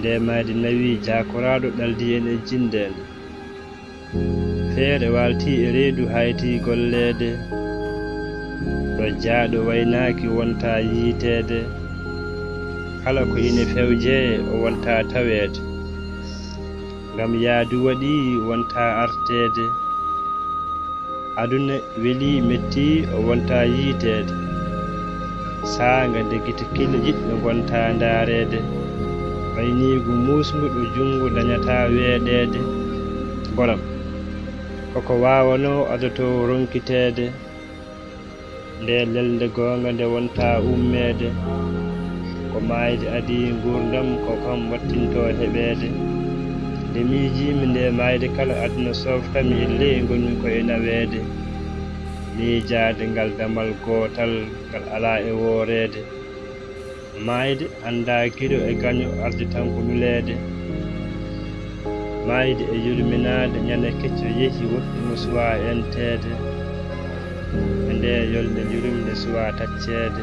nde mayde nawi jakoraɗo ɗaldi en e jindede feere walti e reedu hayti gollede ɗo jaaɗo waynaaki wonta yiiteede kala ko ine fewje o wonta taweede ngam yaadu waɗi wonta arteede aduna weli metti o wonta yiiteede saanga nde gite kilo jiɗɗo gonta ndaareede mayniigu muusnguɗo junngo dañata weeɗeede bolam koko waawano adoto ronkiteede nde lelde goonga nde wonta ummeede ko maayde adi ngurdam ko kam wattinto heɓeede nde miijiimi nde maayde kala aduna softami e ley ngonmi koye naweede miijaade ngal damal gootal ngal alaa e wooreede maayde annda giɗo e gaño arde tan ko nuleede maayde e yurminaade ñande kecco yehi woɗɗumo suwa enteede e nde yolde yurumde suwa tacceede